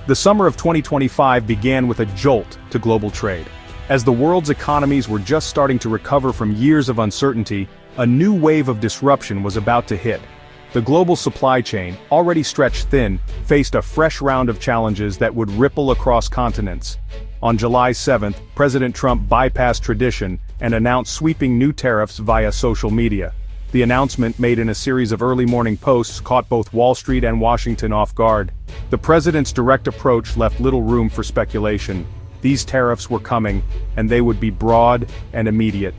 The summer of 2025 began with a jolt to global trade. As the world's economies were just starting to recover from years of uncertainty, a new wave of disruption was about to hit. The global supply chain, already stretched thin, faced a fresh round of challenges that would ripple across continents. On July 7th, President Trump bypassed tradition and announced sweeping new tariffs via social media. The announcement, made in a series of early morning posts, caught both Wall Street and Washington off guard. The president's direct approach left little room for speculation. These tariffs were coming, and they would be broad and immediate.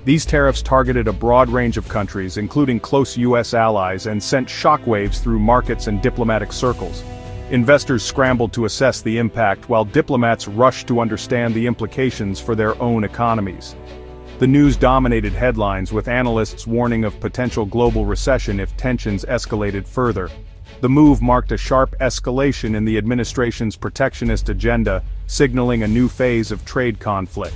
These tariffs targeted a broad range of countries, including close U.S. allies, and sent shockwaves through markets and diplomatic circles. Investors scrambled to assess the impact, while diplomats rushed to understand the implications for their own economies. The news dominated headlines, with analysts warning of potential global recession if tensions escalated further. The move marked a sharp escalation in the administration's protectionist agenda, signaling a new phase of trade conflict.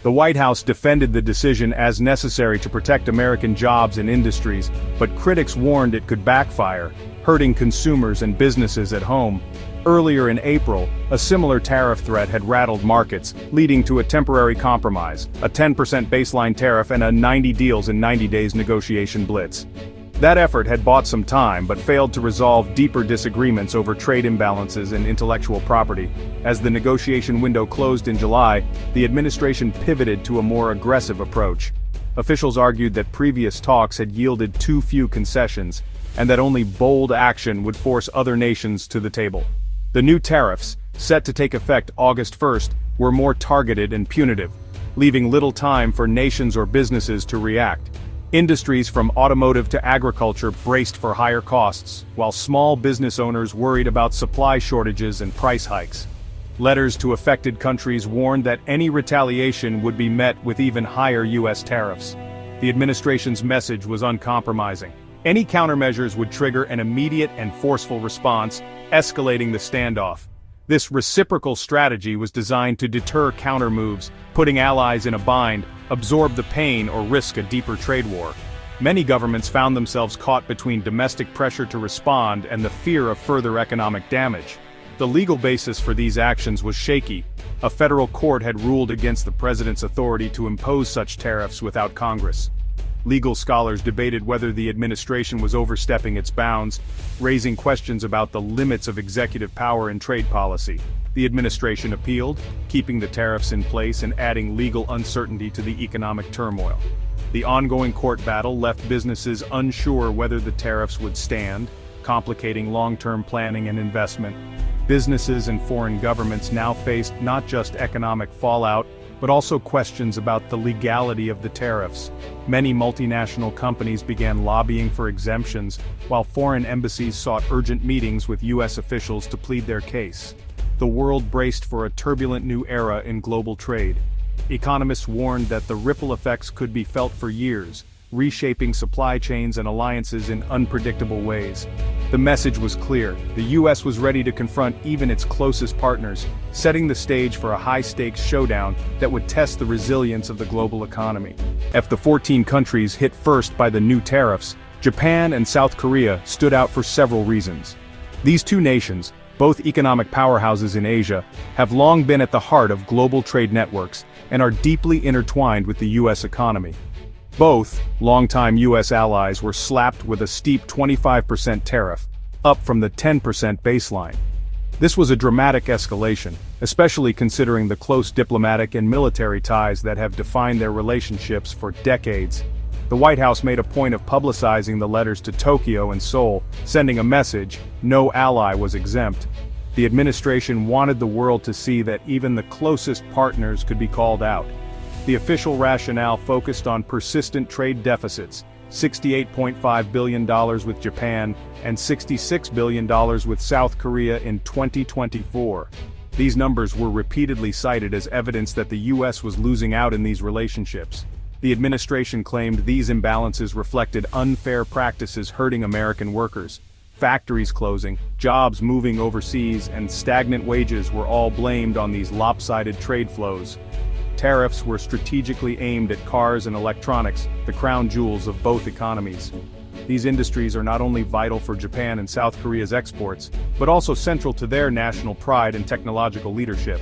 The White House defended the decision as necessary to protect American jobs and industries, but critics warned it could backfire, hurting consumers and businesses at home. Earlier in April, a similar tariff threat had rattled markets, leading to a temporary compromise, a 10% baseline tariff and a 90 deals in 90 days negotiation blitz. That effort had bought some time but failed to resolve deeper disagreements over trade imbalances and intellectual property. As the negotiation window closed in July, the administration pivoted to a more aggressive approach. Officials argued that previous talks had yielded too few concessions, and that only bold action would force other nations to the table. The new tariffs, set to take effect August 1st, were more targeted and punitive, leaving little time for nations or businesses to react. Industries from automotive to agriculture braced for higher costs, while small business owners worried about supply shortages and price hikes. Letters to affected countries warned that any retaliation would be met with even higher U.S. tariffs. The administration's message was uncompromising. Any countermeasures would trigger an immediate and forceful response, escalating the standoff. This reciprocal strategy was designed to deter countermoves, putting allies in a bind, absorb the pain, or risk a deeper trade war. Many governments found themselves caught between domestic pressure to respond and the fear of further economic damage. The legal basis for these actions was shaky. A federal court had ruled against the president's authority to impose such tariffs without Congress. Legal scholars debated whether the administration was overstepping its bounds, raising questions about the limits of executive power in trade policy. The administration appealed, keeping the tariffs in place and adding legal uncertainty to the economic turmoil. The ongoing court battle left businesses unsure whether the tariffs would stand, complicating long-term planning and investment. Businesses and foreign governments now faced not just economic fallout, but also questions about the legality of the tariffs. Many multinational companies began lobbying for exemptions, while foreign embassies sought urgent meetings with U.S. officials to plead their case. The world braced for a turbulent new era in global trade. Economists warned that the ripple effects could be felt for years, reshaping supply chains and alliances in unpredictable ways. The message was clear: the U.S. was ready to confront even its closest partners, setting the stage for a high-stakes showdown that would test the resilience of the global economy. Of the 14 countries hit first by the new tariffs, Japan and South Korea stood out for several reasons. These two nations, both economic powerhouses in Asia, have long been at the heart of global trade networks and are deeply intertwined with the U.S. economy. Both, longtime U.S. allies, were slapped with a steep 25% tariff, up from the 10% baseline. This was a dramatic escalation, especially considering the close diplomatic and military ties that have defined their relationships for decades. The White House made a point of publicizing the letters to Tokyo and Seoul, sending a message: no ally was exempt. The administration wanted the world to see that even the closest partners could be called out. The official rationale focused on persistent trade deficits, $68.5 billion with Japan and $66 billion with South Korea in 2024. These numbers were repeatedly cited as evidence that the U.S. was losing out in these relationships. The administration claimed these imbalances reflected unfair practices hurting American workers. Factories closing, jobs moving overseas, and stagnant wages were all blamed on these lopsided trade flows. Tariffs were strategically aimed at cars and electronics, the crown jewels of both economies. These industries are not only vital for Japan and South Korea's exports, but also central to their national pride and technological leadership.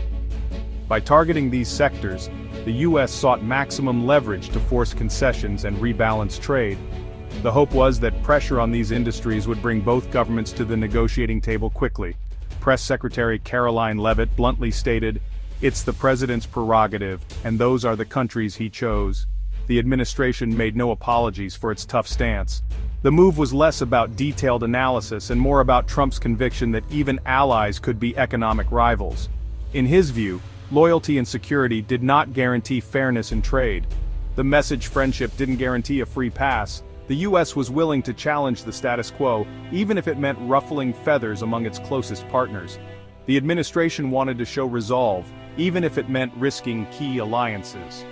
By targeting these sectors, the US sought maximum leverage to force concessions and rebalance trade. The hope was that pressure on these industries would bring both governments to the negotiating table quickly. Press Secretary Caroline Leavitt bluntly stated, "It's the president's prerogative, and those are the countries he chose." The administration made no apologies for its tough stance. The move was less about detailed analysis and more about Trump's conviction that even allies could be economic rivals. In his view, loyalty and security did not guarantee fairness in trade. The message friendship didn't guarantee a free pass. The US was willing to challenge the status quo, even if it meant ruffling feathers among its closest partners. The administration wanted to show resolve, even if it meant risking key alliances.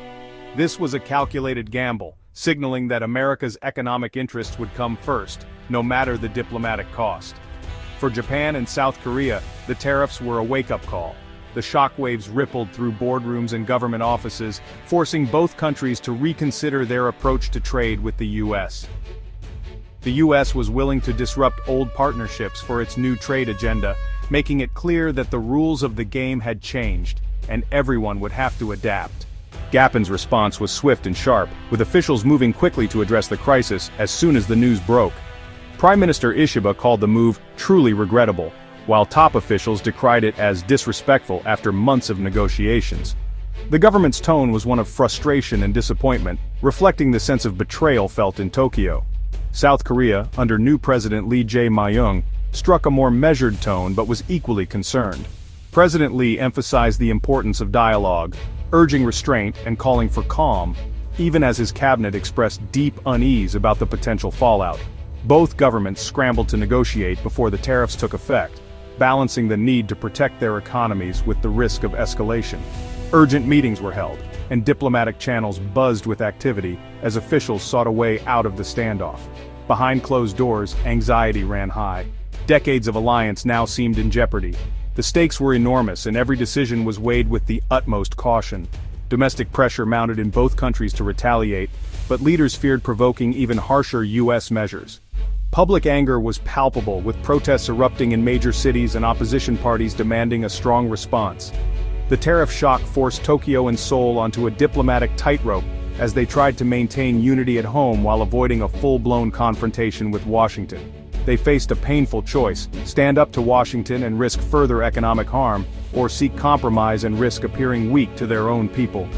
This was a calculated gamble, signaling that America's economic interests would come first, no matter the diplomatic cost. For Japan and South Korea, the tariffs were a wake-up call. The shockwaves rippled through boardrooms and government offices, forcing both countries to reconsider their approach to trade with the US. The US was willing to disrupt old partnerships for its new trade agenda, making it clear that the rules of the game had changed, and everyone would have to adapt. Japan's response was swift and sharp, with officials moving quickly to address the crisis as soon as the news broke. Prime Minister Ishiba called the move truly regrettable, while top officials decried it as disrespectful after months of negotiations. The government's tone was one of frustration and disappointment, reflecting the sense of betrayal felt in Tokyo. South Korea, under new President Lee Jae-myung, struck a more measured tone but was equally concerned. President Lee emphasized the importance of dialogue, urging restraint and calling for calm, even as his cabinet expressed deep unease about the potential fallout. Both governments scrambled to negotiate before the tariffs took effect, balancing the need to protect their economies with the risk of escalation. Urgent meetings were held, and diplomatic channels buzzed with activity as officials sought a way out of the standoff. Behind closed doors, anxiety ran high. Decades of alliance now seemed in jeopardy. The stakes were enormous and every decision was weighed with the utmost caution. Domestic pressure mounted in both countries to retaliate, but leaders feared provoking even harsher US measures. Public anger was palpable, with protests erupting in major cities and opposition parties demanding a strong response. The tariff shock forced Tokyo and Seoul onto a diplomatic tightrope as they tried to maintain unity at home while avoiding a full-blown confrontation with Washington. They faced a painful choice: stand up to Washington and risk further economic harm, or seek compromise and risk appearing weak to their own people.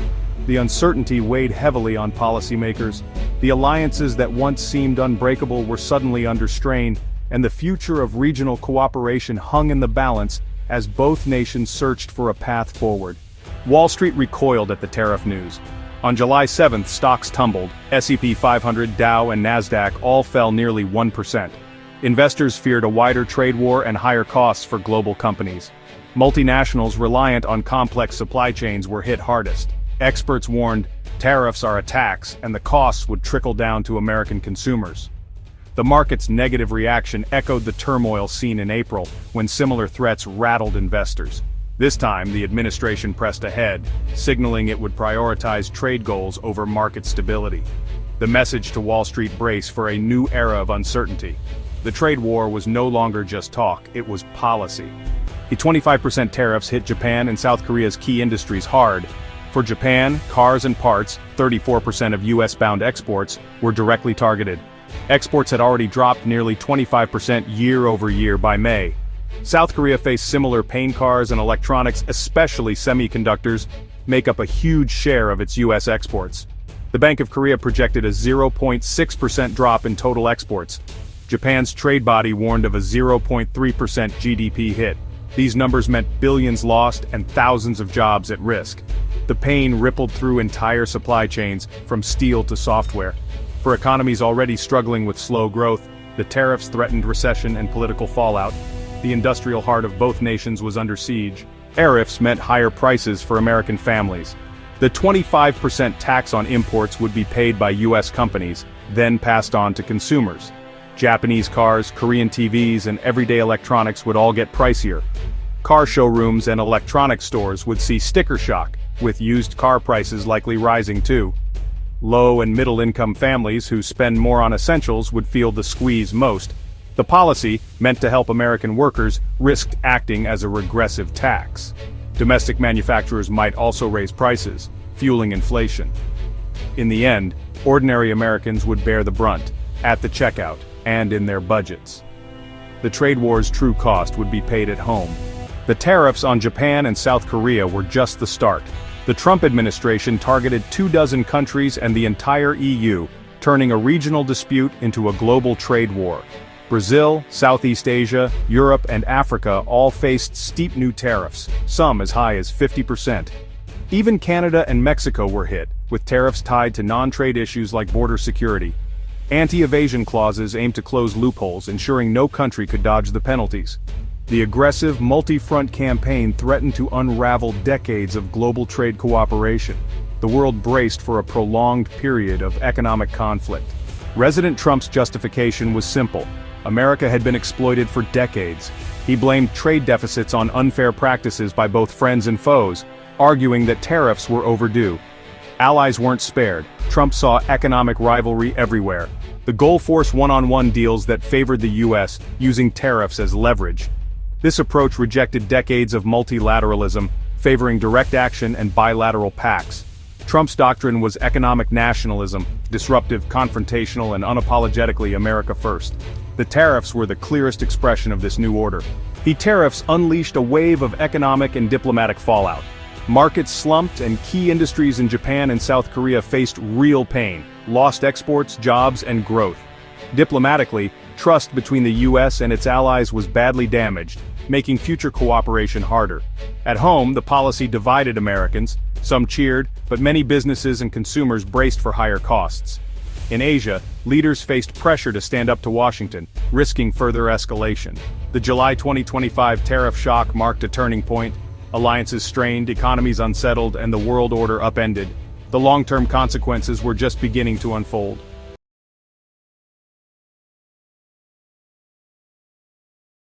The uncertainty weighed heavily on policymakers. The alliances that once seemed unbreakable were suddenly under strain, and the future of regional cooperation hung in the balance as both nations searched for a path forward. Wall Street recoiled at the tariff news. On July 7th, stocks tumbled. S&P 500, Dow, and Nasdaq all fell nearly 1%. Investors feared a wider trade war and higher costs for global companies. Multinationals reliant on complex supply chains were hit hardest. Experts warned, tariffs are a tax, and the costs would trickle down to American consumers. The market's negative reaction echoed the turmoil seen in April, when similar threats rattled investors. This time, the administration pressed ahead, signaling it would prioritize trade goals over market stability. The message to Wall Street braced for a new era of uncertainty. The trade war was no longer just talk, it was policy. The 25% tariffs hit Japan and South Korea's key industries hard. For Japan, cars and parts, 34% of US-bound exports, were directly targeted. Exports had already dropped nearly 25% year-over-year by May. South Korea faced similar pain. Cars and electronics, especially semiconductors, make up a huge share of its US exports. The Bank of Korea projected a 0.6% drop in total exports. Japan's trade body warned of a 0.3% GDP hit. These numbers meant billions lost and thousands of jobs at risk. The pain rippled through entire supply chains, from steel to software. For economies already struggling with slow growth, the tariffs threatened recession and political fallout. The industrial heart of both nations was under siege. Tariffs meant higher prices for American families. The 25% tax on imports would be paid by US companies, then passed on to consumers. Japanese cars, Korean TVs, and everyday electronics would all get pricier. Car showrooms and electronics stores would see sticker shock, with used car prices likely rising too. Low and middle-income families who spend more on essentials would feel the squeeze most. The policy, meant to help American workers, risked acting as a regressive tax. Domestic manufacturers might also raise prices, fueling inflation. In the end, ordinary Americans would bear the brunt, at the checkout, and in their budgets. The trade war's true cost would be paid at home. The tariffs on Japan and South Korea were just the start. The Trump administration targeted 24 countries and the entire EU, turning a regional dispute into a global trade war. Brazil, Southeast Asia, Europe, and Africa all faced steep new tariffs, some as high as 50%. Even Canada and Mexico were hit, with tariffs tied to non-trade issues like border security. Anti-evasion clauses aimed to close loopholes, ensuring no country could dodge the penalties. The aggressive, multi-front campaign threatened to unravel decades of global trade cooperation. The world braced for a prolonged period of economic conflict. President Trump's justification was simple. America had been exploited for decades. He blamed trade deficits on unfair practices by both friends and foes, arguing that tariffs were overdue. Allies weren't spared. Trump saw economic rivalry everywhere. The goal forced one-on-one deals that favored the U.S., using tariffs as leverage. This approach rejected decades of multilateralism, favoring direct action and bilateral pacts. Trump's doctrine was economic nationalism, disruptive, confrontational, and unapologetically America first. The tariffs were the clearest expression of this new order. The tariffs unleashed a wave of economic and diplomatic fallout. Markets slumped and key industries in Japan and South Korea faced real pain, lost exports, jobs, and growth. Diplomatically, trust between the U.S. and its allies was badly damaged, making future cooperation harder. At home, the policy divided Americans. Some cheered, but many businesses and consumers braced for higher costs. In Asia, leaders faced pressure to stand up to Washington, risking further escalation. The July 2025 tariff shock marked a turning point. Alliances strained, economies unsettled, and the world order upended. The long-term consequences were just beginning to unfold.